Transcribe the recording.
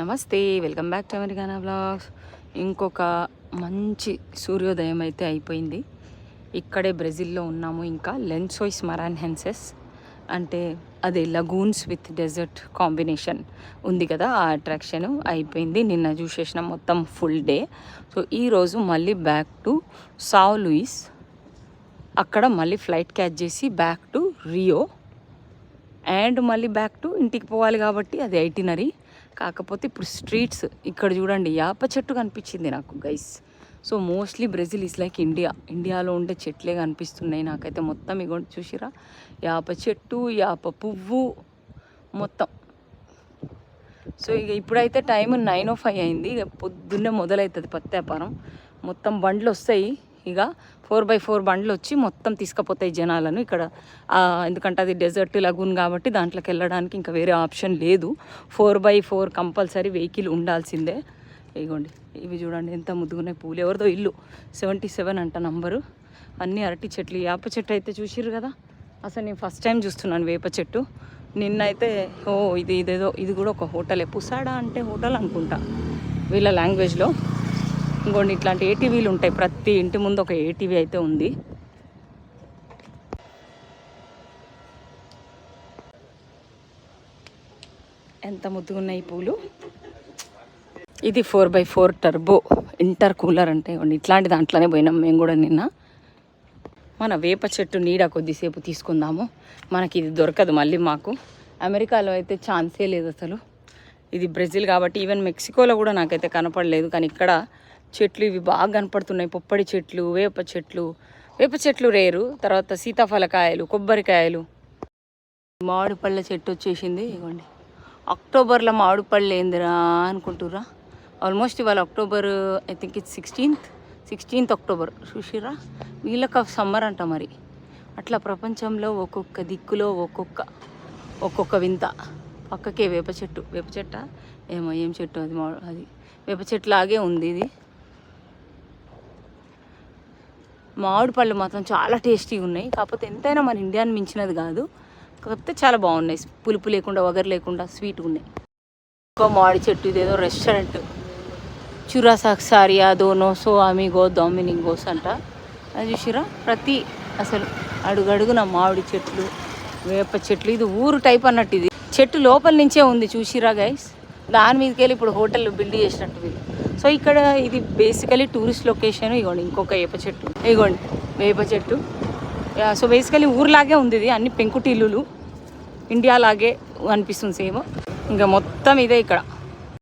నమస్తే, welcome back to అమెరికానా vlogs. ఇంకొక మంచి సూర్యోదయం అయితే అయిపోయింది. ఇక్కడే బ్రెజిల్లో ఉన్నాము. ఇంకా లెన్సోయిస్ మరాన్హెన్సెస్ అంటే అదే లగూన్స్ విత్ డెజర్ట్ కాంబినేషన్ ఉంది కదా, ఆ అట్రాక్షన్ అయిపోయింది. నిన్న చూసేసిన మొత్తం ఫుల్ డే. సో ఈరోజు మళ్ళీ బ్యాక్ టు సావ్ లూయిస్. అక్కడ మళ్ళీ ఫ్లైట్ క్యాచ్ చేసి బ్యాక్ టు రియో అండ్ మళ్ళీ బ్యాక్ టు ఇంటికి పోవాలి కాబట్టి అది ఐటినరీ. కాకపోతే ఇప్పుడు స్ట్రీట్స్ ఇక్కడ చూడండి, యాప చెట్టు కనిపించింది నాకు guys. So mostly Brazil is like ఇండియాలో ఉండే చెట్లే కనిపిస్తున్నాయి నాకైతే. మొత్తం ఇగోండి చూసిరా, యాప చెట్టు, యాప పువ్వు మొత్తం. సో ఇక ఇప్పుడైతే టైం 9:05 అయింది. ఇక పొద్దున్నే మొదలవుతుంది పత్తి వ్యాపారం. మొత్తం బండ్లు వస్తాయి, ఇక 4x4 బండ్లు వచ్చి మొత్తం తీసుకుపోతాయి జనాలను ఇక్కడ. ఎందుకంటే అది డెజర్ట్ లగూన్ కాబట్టి దాంట్లోకి వెళ్ళడానికి ఇంకా వేరే ఆప్షన్ లేదు. 4x4 కంపల్సరీ వెహికల్ ఉండాల్సిందే. ఇగోండి ఇవి చూడండి ఎంత ముద్దుగున్నాయి పూలు. ఎవరిదో ఇల్లు 77 అంట నంబరు. అన్నీ అరటి చెట్లు. యాప చెట్టు అయితే చూసిర్రు కదా, అసలు నేను ఫస్ట్ టైం చూస్తున్నాను వేప చెట్టు. నిన్నైతే ఇది కూడా ఒక హోటలే. పుసాడా అంటే హోటల్ అనుకుంటా వీళ్ళ లాంగ్వేజ్లో. ఇంకోండి ఇట్లాంటి ఏటీవీలు ఉంటాయి, ప్రతి ఇంటి ముందు ఒక ఏటీవీ అయితే ఉంది. ఎంత ముద్దుగున్నాయి పూలు. ఇది 4x4 టర్బో ఇంటర్ కూలర్ అంటే ఇట్లాంటి దాంట్లోనే పోయినాం మేము కూడా నిన్న. మన వేప చెట్టు నీడ కొద్దిసేపు తీసుకుందాము. మనకి ఇది దొరకదు మళ్ళీ మాకు. అమెరికాలో అయితే ఛాన్సే లేదు అసలు. ఇది బ్రెజిల్ కాబట్టి. ఈవెన్ మెక్సికోలో కూడా నాకైతే కనపడలేదు, కానీ ఇక్కడ చెట్లు ఇవి బాగా కనపడుతున్నాయి. పొప్పడి చెట్లు, వేప చెట్లు రేరు. తర్వాత సీతాఫలకాయలు, కొబ్బరికాయలు, మామిడి పళ్ళ చెట్టు వచ్చేసింది. ఇవ్వండి అక్టోబర్లో మామిడి పళ్ళు ఏందిరా అనుకుంటుర్రా. ఆల్మోస్ట్ ఇవాళ October, I think it's 16th October. చూసిరా, వీళ్ళకి సమ్మర్ అంట మరి. అట్లా ప్రపంచంలో ఒక్కొక్క దిక్కులో ఒక్కొక్క వింత. పక్కకే వేప చెట్ట ఏం చెట్టు అది వేప చెట్టు లాగే ఉంది. ఇది మామిడి పళ్ళు మాత్రం చాలా టేస్టీగా ఉన్నాయి. కాకపోతే ఎంతైనా మన ఇండియాని మించినది కాదు, కాకపోతే చాలా బాగున్నాయి. పులుపు లేకుండా, వగరు లేకుండా స్వీట్గా ఉన్నాయి. ఇంకో మామిడి చెట్టు. ఇదేదో రెస్టారెంట్, చురాసాక్సారియా దోనోసో అమిగో డొమినింగోస్ అంట. అది చూసిరా, అసలు అడుగడుగున మామిడి చెట్లు, వేప చెట్లు. ఇది ఊరు టైప్ అన్నట్టు. ఇది చెట్టు లోపల నుంచే ఉంది చూసిరా గైస్. దాని మీదకి వెళ్ళి ఇప్పుడు హోటల్ బిల్డ్ చేసినట్టు వీళ్ళు. సో ఇక్కడ ఇది బేసికలీ టూరిస్ట్ లొకేషన్. ఇగోండి ఇంకొక వేప చెట్టు. ఇగోండి వేప చెట్టు. సో బేసికలీ ఊర్లాగే ఉంది ఇది. అన్ని పెంకుటిల్లులు, ఇండియా లాగే అనిపిస్తుంది సేమ్. ఇంకా మొత్తం ఇదే ఇక్కడ.